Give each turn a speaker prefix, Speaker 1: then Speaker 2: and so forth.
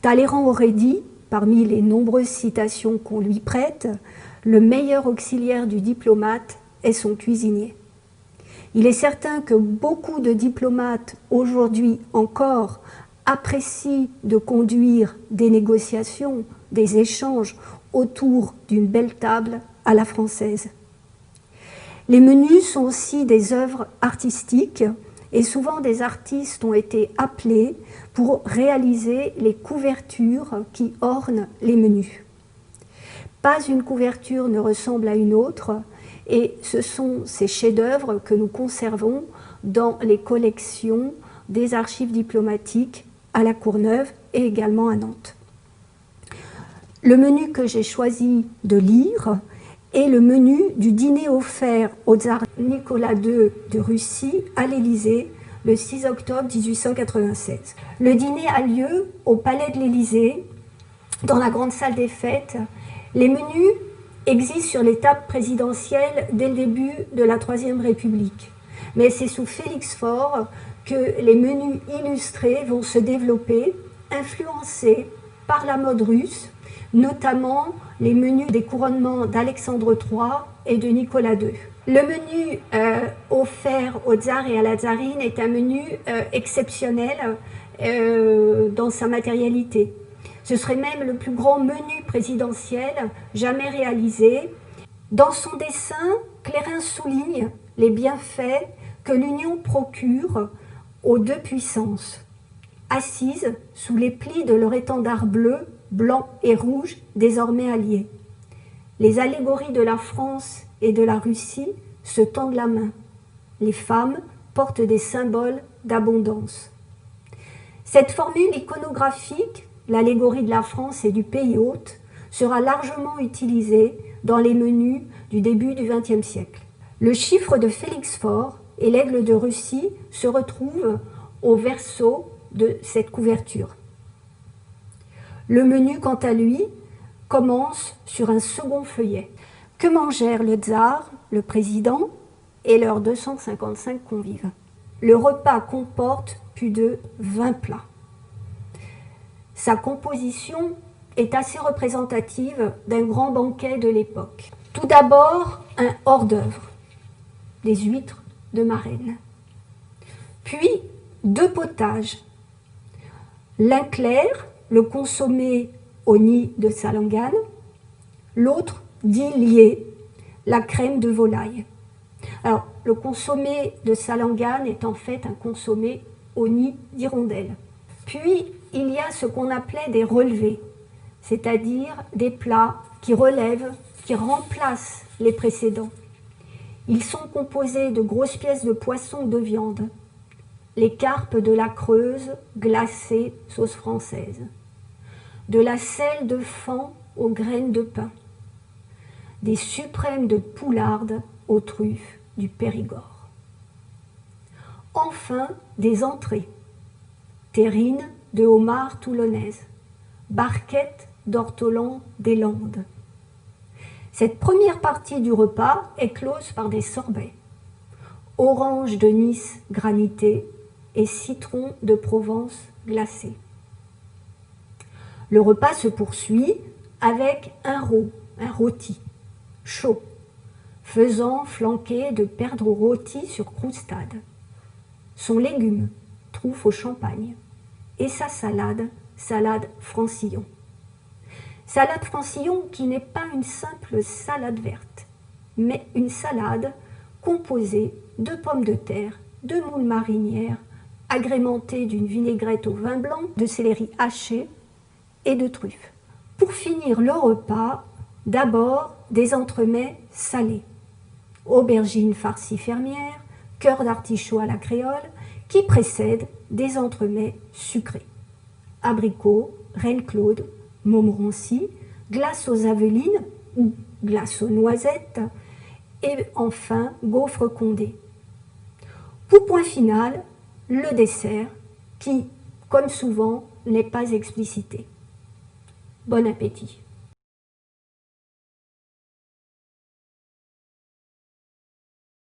Speaker 1: Talleyrand aurait dit, parmi les nombreuses citations qu'on lui prête, « Le meilleur auxiliaire du diplomate est son cuisinier ». Il est certain que beaucoup de diplomates aujourd'hui encore apprécient de conduire des négociations, des échanges autour d'une belle table à la française. Les menus sont aussi des œuvres artistiques et souvent des artistes ont été appelés pour réaliser les couvertures qui ornent les menus. Pas une couverture ne ressemble à une autre et ce sont ces chefs-d'œuvre que nous conservons dans les collections des archives diplomatiques à la Courneuve et également à Nantes. Le menu que j'ai choisi de lire est le menu du dîner offert au tsar Nicolas II de Russie à l'Élysée le 6 octobre 1896. Le dîner a lieu au Palais de l'Élysée, dans la grande salle des fêtes. Les menus existent sur les tables présidentielles dès le début de la Troisième République. Mais c'est sous Félix Faure que les menus illustrés vont se développer, influencés par la mode russe, notamment les menus des couronnements d'Alexandre III et de Nicolas II. Le menu offert au tsar et à la tsarine est un menu exceptionnel dans sa matérialité. Ce serait même le plus grand menu présidentiel jamais réalisé. Dans son dessin, Clérin souligne les bienfaits que l'union procure aux deux puissances, assises sous les plis de leur étendard bleu, blanc et rouge, désormais alliés. Les allégories de la France et de la Russie se tendent la main. Les femmes portent des symboles d'abondance. Cette formule iconographique, l'allégorie de la France et du pays hôte, sera largement utilisée dans les menus du début du XXe siècle. Le chiffre de Félix Faure et l'aigle de Russie se retrouvent au verso de cette couverture. Le menu, quant à lui, commence sur un second feuillet. Que mangèrent le tsar, le président et leurs 255 convives? Le repas comporte plus de 20 plats. Sa composition est assez représentative d'un grand banquet de l'époque. Tout d'abord, un hors-d'œuvre, des huîtres de Marennes. Puis, deux potages. L'un clair, le consommé au nid de Salangane, l'autre dit lié, la crème de volaille. Alors, le consommé de Salangane est en fait un consommé au nid d'hirondelle. Puis, il y a ce qu'on appelait des relevés, c'est-à-dire des plats qui relèvent, qui remplacent les précédents. Ils sont composés de grosses pièces de poisson ou de viande, les carpes de la Creuse glacées sauce française, de la selle de faon aux graines de pin, des suprêmes de poularde aux truffes du Périgord. Enfin, des entrées, terrines de homard toulonnaise, barquettes d'ortolan des Landes. Cette première partie du repas est close par des sorbets, orange de Nice granité et citron de Provence glacé. Le repas se poursuit avec un rôti, chaud, faisant flanquer de perdreaux rôtis sur croustade, son légume, truffe au champagne, et sa salade, salade francillon. Salade francillon qui n'est pas une simple salade verte, mais une salade composée de pommes de terre, de moules marinières, agrémentée d'une vinaigrette au vin blanc, de céleri haché et de truffes. Pour finir le repas, d'abord des entremets salés, aubergines farcies fermières, cœur d'artichaut à la créole, qui précèdent des entremets sucrés. Abricots, reine Claude, Montmorency, glace aux avelines ou glace aux noisettes, et enfin gaufres condées. Pour point final, le dessert qui, comme souvent, n'est pas explicité. Bon appétit.